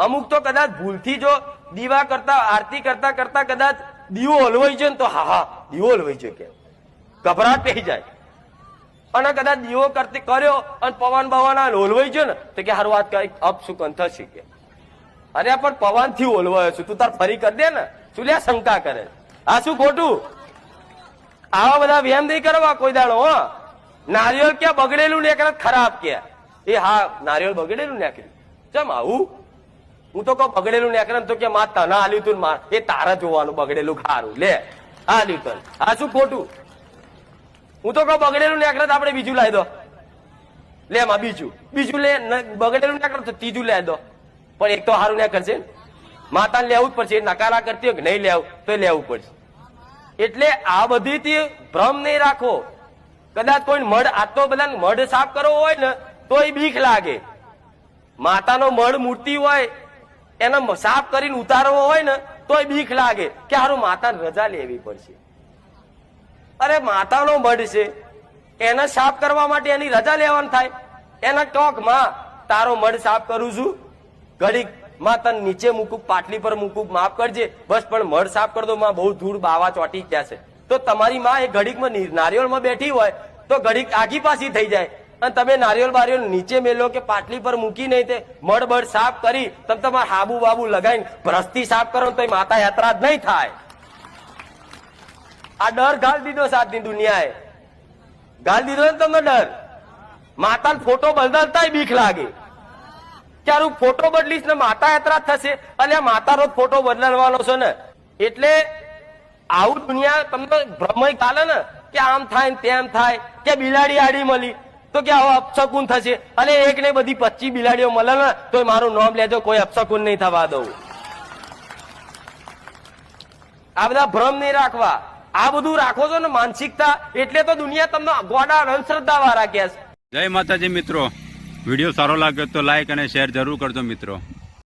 અમુક તો કદાચ ભૂલથી જો દીવા કરતા આરતી કરતા કરતા કદાચ દીવો હલવાઈ જાય ને તો હા દીવો હલવાઈ જાય, કે ગભરાટ થઈ જાય. અને કદાચ દીવો કરતી કર્યો અને પવન બવન હલવાઈ ગયો ને તો કે હારું વાત કઈ અપશુકન થશે કે અરે પણ પવન થી ઓલવાયો છું, તું તાર ફરી કરી દે ને, શું લે શંકા કરે? આ શું ખોટું? આવા બધા વ્યાયામ નહીં કરવા કોઈ દાડો. નારિયેળ ક્યાં બગડેલું નીકળે ખરાબ કે એ હા નારિયેળ બગડેલું નીકળ્યું ચમ આવું? હું તો કહું બગડેલું નીકળે તો કે માં તને આલ્યું તું માર એ તારા જોવાનું બગડેલું ખારું લે આલ્યું તને. આ શું ખોટું? હું તો કહું બગડેલું નીકળે તો આપણે બીજું લાવી દો. લે માં બીજું લે, બગડેલું નીકળે તો ત્રીજું લે દો. પણ એક તો સારું ના કરશે, માતાને લેવું જ પડશે. નકારા કરતી હોય કે નહીં લેવું તો લેવું પડશે. એટલે આ બધી ભ્રમ નહીં રાખો. કદાચ કોઈ મઢ આ તો બધા મઢ સાફ કરવો હોય ને તો એ બીક લાગે. માતાનો મઢ મૂર્તિ હોય એને સાફ કરીને ઉતારવો હોય ને તો એ બીક લાગે કે હારું માતાને રજા લેવી પડશે. અરે માતાનો મઢ છે એને સાફ કરવા માટે એની રજા લેવાની થાય. એના ટોક માં તારો મઢ સાફ કરું છું, ઘડીક માં તને નીચે મૂકું, પાટલી પર મૂકું, માફ કરજે બસ, પણ મઢ સાફ કરી દો માં, બહુ ધૂળ બાવા ચોટી ગયા છે. તો તમારી માં એ ઘડીકમાં નારિયેળમાં બેઠી હોય તો ઘડીક આગી પાછી થઈ જાય અને તમે નારિયેળ બારિયેળ નીચે મેલો કે પાટલી પર મૂકી નહીં તે મઢ બળ સાફ કરી તમે તમારે હાબુ બાબુ લગાવીને ભ્રસ્તી સાફ કરો તો માતા યાત્રા જ નહીં થાય. આ ડર ગાળ દીધો સાતની દુનિયાએ, ગાળ દીધો ને તમને ડર. માતાનો ફોટો બદલતા બીક લાગે કે હું ફોટો બદલીશ ને માતા યાત્રા થશે અને આ માતાનો ફોટો બદલવાનો છે ને. એટલે આવું દુનિયા તમને ભ્રમય ચાલે ને કે આમ થાય ને તેમ થાય, કે બિલાડી આડી મળી તો કે આવો અપશકુન થશે. અને એક ને બધી 25 બિલાડીઓ મળે ને તો મારું નામ લેજો, કોઈ અપશકુન નહીં થવા દઉં. આ બધા ભ્રમ નહીં રાખવા. આ બધું રાખો છો ને માનસિકતા, એટલે તો દુનિયા તમને ગોડા અંધશ્રદ્ધા વાળા કહે છે. જય માતાજી મિત્રો, વિડીયો સારો લાગ્યો તો લાઈક અને શેર જરૂર કરજો મિત્રો.